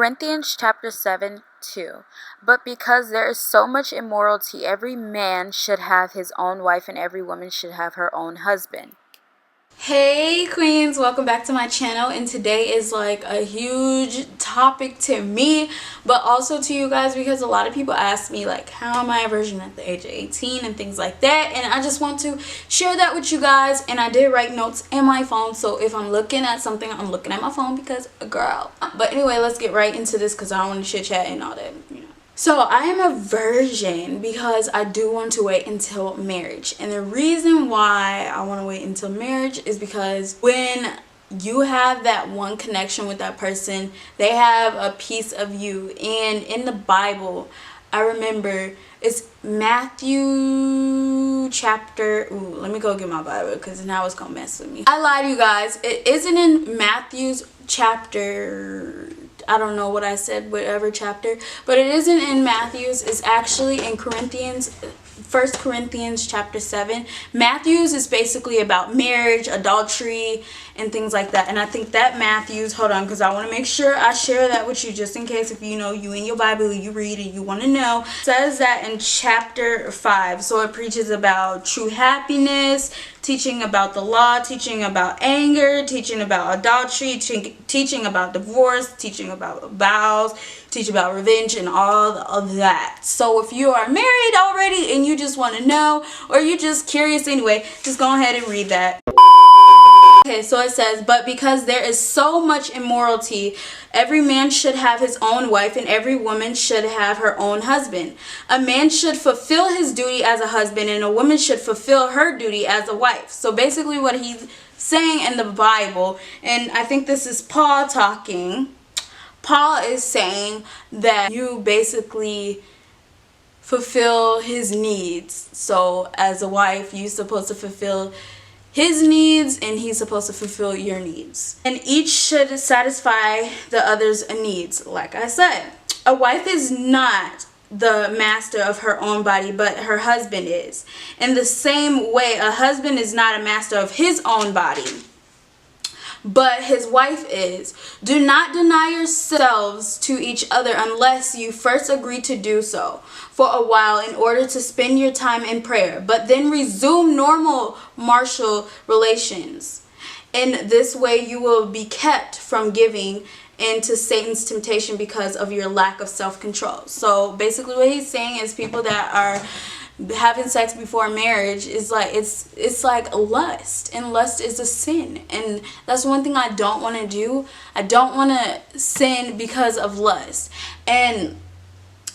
Corinthians chapter 7, 2. But because there is so much immorality, every man should have his own wife, and every woman should have her own husband. Hey queens, welcome back to my channel, and today is like a huge topic to me but also to you guys, because a lot of people ask me like, how am I a virgin at the age of 18 and things like that, and I just want to share that with you guys. And I did write notes in my phone, so if I'm looking at something, I'm looking at my phone because a girl. But anyway, let's get right into this because I don't want to chit chat and all that, you know. So I am a virgin because I do want to wait until marriage. And the reason why I want to wait until marriage is because when you have that one connection with that person, they have a piece of you. And in the Bible, I remember it's Matthew chapter, let me go get my Bible because now it's gonna mess with me. I lied to you guys. It isn't in Matthew's chapter, I don't know what I said, whatever chapter, but it isn't in Matthew's. It's actually in Corinthians, 1 Corinthians chapter 7. Matthew's is basically about marriage, adultery, and things like that. And I think that Matthew's, hold on, because I want to make sure I share that with you just in case, if you know, you in your Bible, you read and you want to know. It says that in chapter 5. So it preaches about true happiness, teaching about the law, teaching about anger, teaching about adultery, teaching about divorce, teaching about vows, teaching about revenge, and all of that. So if you are married already and you just want to know, or you're just curious anyway, just go ahead and read that. Okay, so it says, but because there is so much immorality, every man should have his own wife, and every woman should have her own husband. A man should fulfill his duty as a husband, and a woman should fulfill her duty as a wife. So basically what he's saying in the Bible, and I think this is Paul talking, Paul is saying that you basically fulfill his needs. So as a wife, you're supposed to fulfill his needs, and he's supposed to fulfill your needs. And each should satisfy the other's needs. Like I said, a wife is not the master of her own body, but her husband is. In the same way, a husband is not a master of his own body, but his wife is. Do not deny yourselves to each other unless you first agree to do so for a while in order to spend your time in prayer, but then resume normal marital relations. In this way you will be kept from giving into Satan's temptation because of your lack of self-control. So basically what he's saying is people that are having sex before marriage is like, it's like lust, and lust is a sin, and that's one thing I don't want to do. I don't want to sin because of lust, and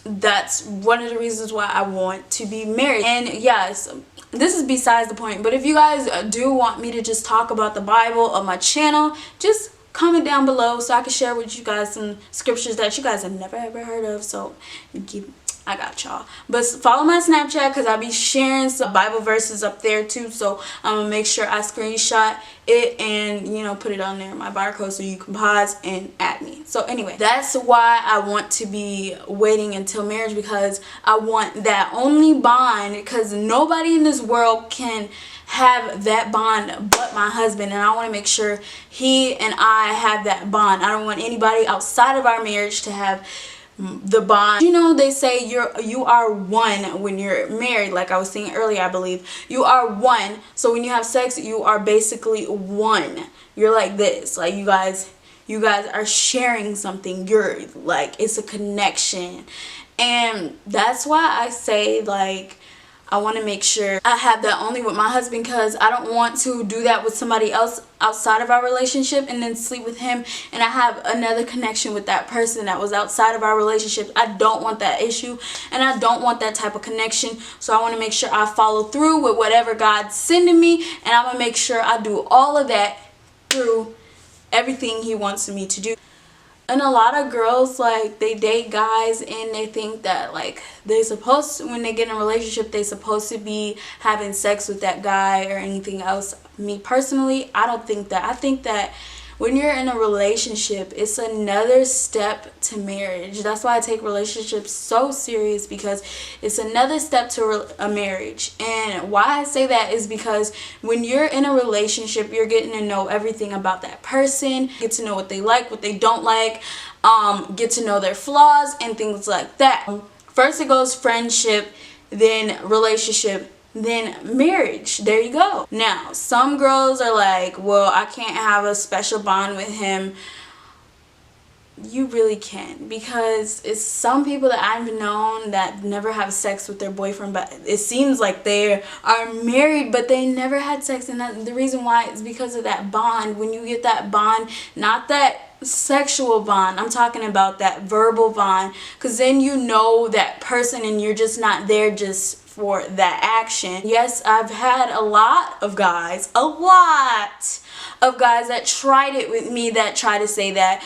that's one of the reasons why I want to be married. And yes, this is besides the point, but if you guys do want me to just talk about the Bible on my channel, just comment down below so I can share with you guys some scriptures that you guys have never ever heard of. So I got y'all. But follow my Snapchat because I'll be sharing some Bible verses up there too. So I'm going to make sure I screenshot it and, you know, put it on there in my barcode so you can pause and add me. So anyway, that's why I want to be waiting until marriage, because I want that only bond, because nobody in this world can have that bond but my husband, and I want to make sure he and I have that bond. I don't want anybody outside of our marriage to have the bond. You know, they say you are one when you're married, like I was saying earlier, I believe. You are one. So when you have sex, you are basically one. You're like this. Like you guys are sharing something. You're like, it's a connection. And that's why I say, like, I want to make sure I have that only with my husband, because I don't want to do that with somebody else outside of our relationship and then sleep with him and I have another connection with that person that was outside of our relationship. I don't want that issue, and I don't want that type of connection. So I want to make sure I follow through with whatever God's sending me, and I'm going to make sure I do all of that through everything he wants me to do. And a lot of girls, like, they date guys and they think that, like, they're supposed to, when they get in a relationship, they're supposed to be having sex with that guy or anything else. Me personally, I don't think that. I think that when you're in a relationship, it's another step to marriage. That's why I take relationships so serious, because it's another step to a marriage. And why I say that is because when you're in a relationship, you're getting to know everything about that person, get to know what they like, what they don't like, get to know their flaws and things like that. First it goes friendship, then relationship, then marriage. There you go. Now, some girls are like, well, I can't have a special bond with him. You really can, because it's some people that I've known that never have sex with their boyfriend, but it seems like they are married but they never had sex. And the reason why is because of that bond. When you get that bond, not that sexual bond, I'm talking about that verbal bond, because then you know that person and you're just not there just for that action. Yes, I've had a lot of guys that tried it with me, that try to say that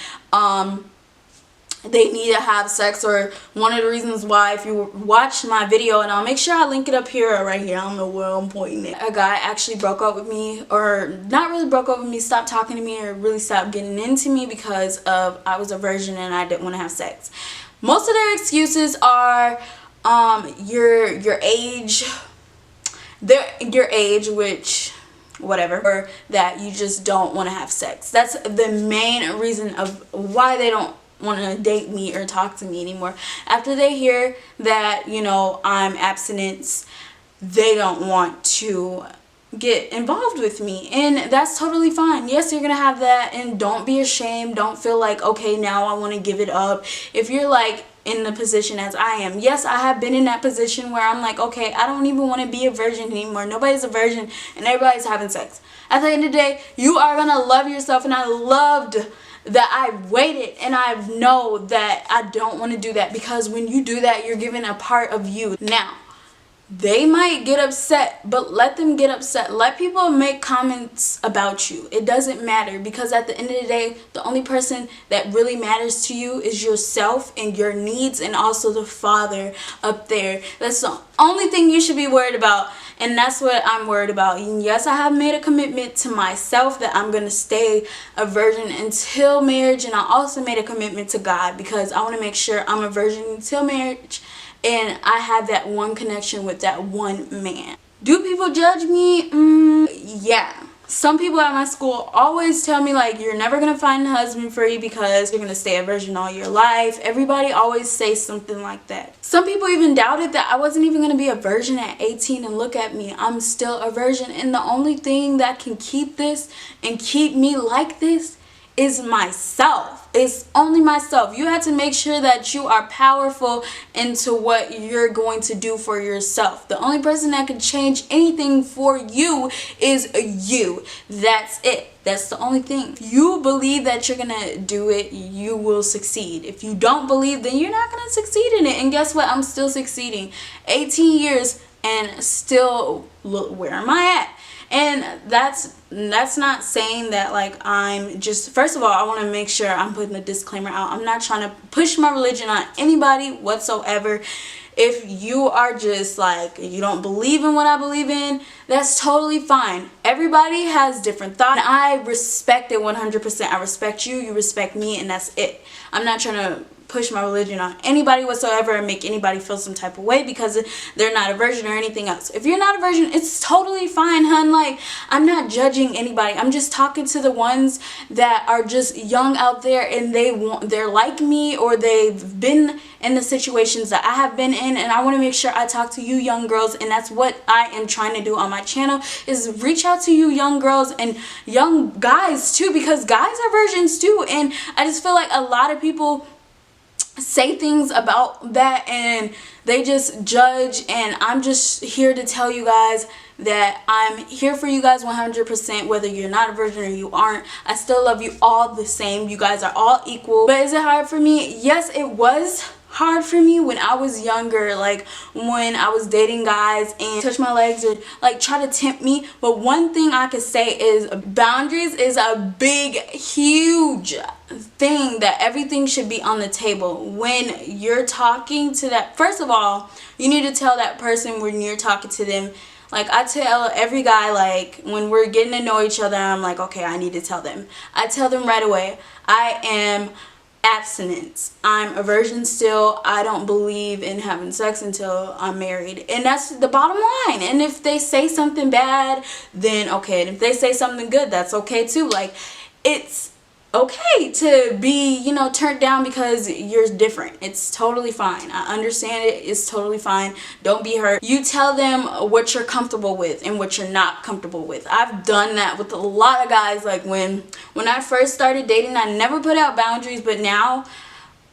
they need to have sex. Or one of the reasons why, if you watch my video, and I'll make sure I link it up here or right here, I don't know where I'm pointing it, a guy actually broke up with me, or not really broke up with me, stopped talking to me, or really stopped getting into me because of I was a virgin and I didn't want to have sex. Most of their excuses are your age, which whatever, or that you just don't want to have sex. That's the main reason of why they don't want to date me or talk to me anymore. After they hear that, you know, I'm abstinence, they don't want to get involved with me, and that's totally fine. Yes, you're gonna have that, and don't be ashamed. Don't feel like, okay, now I want to give it up. If you're like in the position as I am, yes, I have been in that position where I'm like, okay, I don't even want to be a virgin anymore. Nobody's a virgin and everybody's having sex. At the end of the day, you are gonna love yourself, and I loved that I waited, and I know that I don't want to do that, because when you do that, you're giving a part of you. Now, they might get upset, but let them get upset. Let people make comments about you. It doesn't matter, because at the end of the day, the only person that really matters to you is yourself and your needs, and also the Father up there. That's the only thing you should be worried about, and that's what I'm worried about. And yes, I have made a commitment to myself that I'm going to stay a virgin until marriage, and I also made a commitment to God, because I want to make sure I'm a virgin until marriage, and I have that one connection with that one man. Do people judge me? Yeah. Some people at my school always tell me, like, you're never going to find a husband for you because you're going to stay a virgin all your life. Everybody always says something like that. Some people even doubted that I wasn't even going to be a virgin at 18, and look at me. I'm still a virgin, and the only thing that can keep this and keep me like this is myself. It's only myself. You have to make sure that you are powerful into what you're going to do for yourself. The only person that can change anything for you is you. That's it. That's the only thing. If you believe that you're gonna do it, you will succeed. If you don't believe, then you're not gonna succeed in it. And guess what? I'm still succeeding. 18 years and still, look, where am I at? And that's not saying that, like, I'm just, first of all, I want to make sure I'm putting the disclaimer out. I'm not trying to push my religion on anybody whatsoever. If you are just like, you don't believe in what I believe in, that's totally fine. Everybody has different thoughts. I respect it 100%. I respect you, you respect me, and that's it. I'm not trying to push my religion on anybody whatsoever and make anybody feel some type of way because they're not a virgin or anything else. If you're not a virgin, it's totally fine, hun. Like, I'm not judging anybody. I'm just talking to the ones that are just young out there, and they're like me, or they've been in the situations that I have been in, and I want to make sure I talk to you young girls. And that's what I am trying to do on my channel, is reach out to you young girls and young guys too, because guys are virgins too. And I just feel like a lot of people say things about that and they just judge, and I'm just here to tell you guys that I'm here for you guys 100%, whether you're not a virgin or you aren't. I still love you all the same. You guys are all equal. But is it hard for me? Yes, it was hard for me when I was younger, like when I was dating guys and touch my legs or like try to tempt me. But one thing I could say is boundaries is a big, huge thing, that everything should be on the table when you're talking to that. First of all, you need to tell that person when you're talking to them, Like, I tell every guy, like, when we're getting to know each other, I'm like, okay, I need to tell them. I tell them right away, I am abstinence. I'm a virgin still. I don't believe in having sex until I'm married. And that's the bottom line. And if they say something bad, then okay. And if they say something good, that's okay too. Like, it's okay to be, you know, turned down because you're different. It's totally fine. I understand it. It's totally fine. Don't be hurt. You tell them what you're comfortable with and what you're not comfortable with. I've done that with a lot of guys. Like, when I first started dating, I never put out boundaries, but now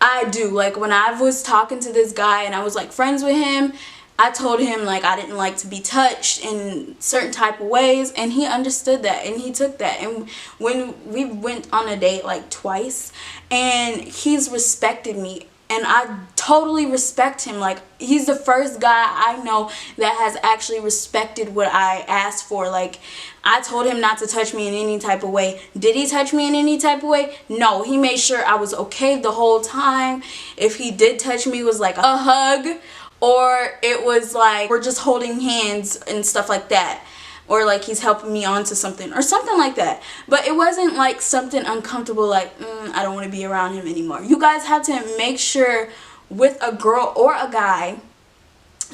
I do. Like, when I was talking to this guy and I was like friends with him, I told him, like, I didn't like to be touched in certain type of ways, and he understood that, and he took that. And when we went on a date like twice, and he's respected me, and I totally respect him. Like, he's the first guy I know that has actually respected what I asked for. Like, I told him not to touch me in any type of way. Did he touch me in any type of way? No. He made sure I was okay the whole time. If he did touch me, it was like a hug, or it was like we're just holding hands and stuff like that, or like he's helping me onto something or something like that. But it wasn't like something uncomfortable, like I don't want to be around him anymore. You guys have to make sure with a girl or a guy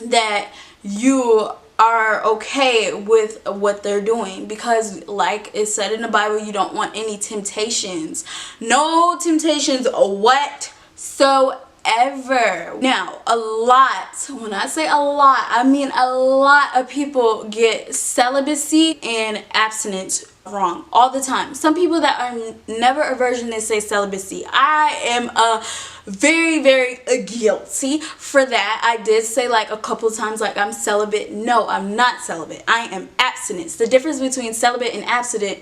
that you are okay with what they're doing, because like it said in the Bible, you don't want any temptations. No temptations whatsoever. Now, a lot, when I say a lot, I mean a lot of people get celibacy and abstinence wrong all the time. Some people that are never a virgin, they say celibacy. I am very guilty for that. I did say like a couple times like I'm celibate. No, I'm not celibate. I am abstinence. The difference between celibate and abstinent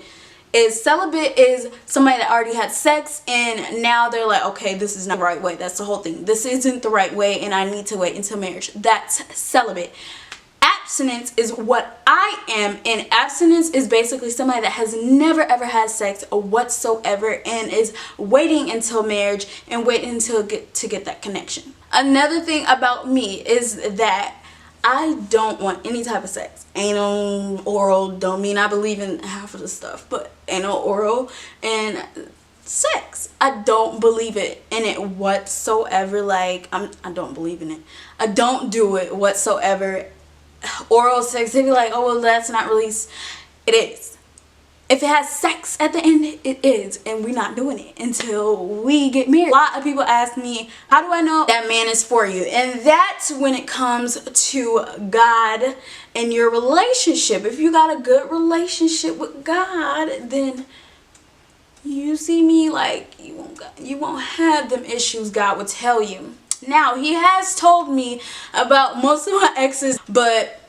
is celibate is somebody that already had sex and now they're like, okay, this is not the right way. That's the whole thing. This isn't the right way and I need to wait until marriage. That's celibate. Abstinence is what I am, and abstinence is basically somebody that has never ever had sex whatsoever and is waiting until marriage and waiting until get that connection. Another thing about me is that I don't want any type of sex. Anal, oral, don't mean I believe in half of the stuff, but anal, oral, and sex. I don't believe in it whatsoever. Like, I don't believe in it. I don't do it whatsoever. Oral sex, they be like, oh, well, that's not really. It is. If it has sex at the end, it is, and we're not doing it until we get married. A lot of people ask me, how do I know that man is for you? And that's when it comes to God and your relationship. If you got a good relationship with God, then you see me, like, you won't have them issues God will tell you. Now, he has told me about most of my exes, but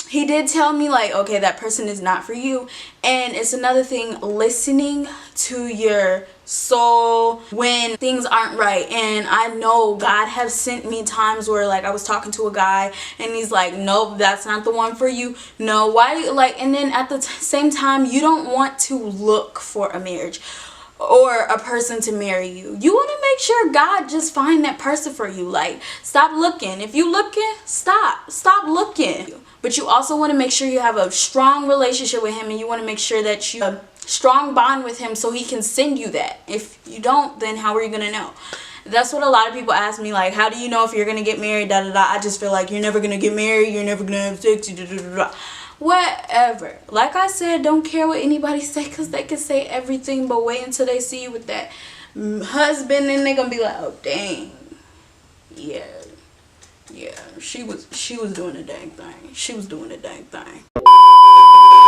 he did tell me, like, okay, that person is not for you. And it's another thing, listening to your soul when things aren't right. And I know God has sent me times where, like, I was talking to a guy and he's like, nope, that's not the one for you. No, why? Like, and then at the same time, you don't want to look for a marriage or a person to marry you. You want to make sure God just find that person for you. Like, stop looking. If you looking, stop looking. But you also want to make sure you have a strong relationship with him, and you want to make sure that you have a strong bond with him so he can send you that. If you don't, then how are you going to know? That's what a lot of people ask me, like, how do you know if you're going to get married, da da da. I just feel like you're never going to get married, you're never going to have sex, da da da da. Whatever. Like I said, don't care what anybody say, because they can say everything, but wait until they see you with that husband and they're going to be like, oh, dang. Yeah, she was doing a dang thing. She was doing a dang thing.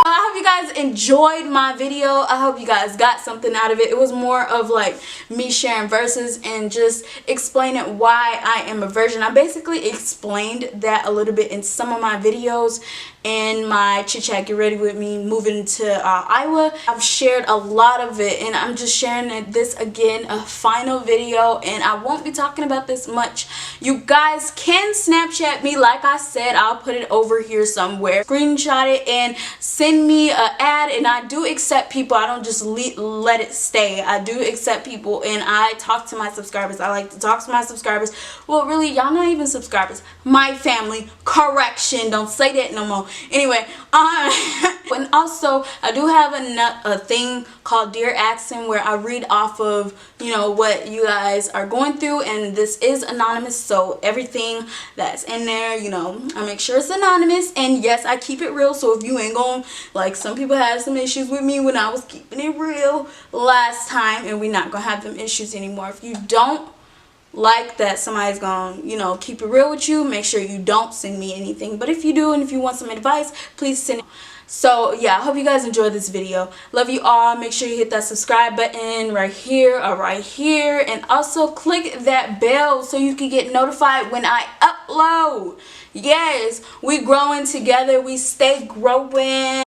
I hope you guys enjoyed my video. I hope you guys got something out of it. It was more of like me sharing verses and just explaining why I am a virgin. I basically explained that a little bit in some of my videos and my chit chat get ready with me moving to Iowa. I've shared a lot of it, and I'm just sharing this again, a final video, and I won't be talking about this much. You guys can Snapchat me, like I said. I'll put it over here somewhere. Screenshot it and send me an ad, and I do accept people. I don't just let it stay. I do accept people, and I talk to my subscribers. I like to talk to my subscribers. Well, really, y'all not even subscribers. My family. Correction. Don't say that no more. Anyway, and also I do have a thing called Dear Axyenn where I read off of, you know, what you guys are going through, and this is anonymous, so everything that's in there, you know, I make sure it's anonymous. And yes, I keep it real, so if you ain't going, like some people had some issues with me when I was keeping it real last time, and we're not gonna have them issues anymore. If you don't like that somebody's gonna, you know, keep it real with you, make sure you don't send me anything. But if you do, and if you want some advice, please send it. So yeah, I hope you guys enjoyed this video. Love you all. Make sure you hit that subscribe button right here or right here, and also click that bell so you can get notified when I upload. Yes, we growing together, we stay growing.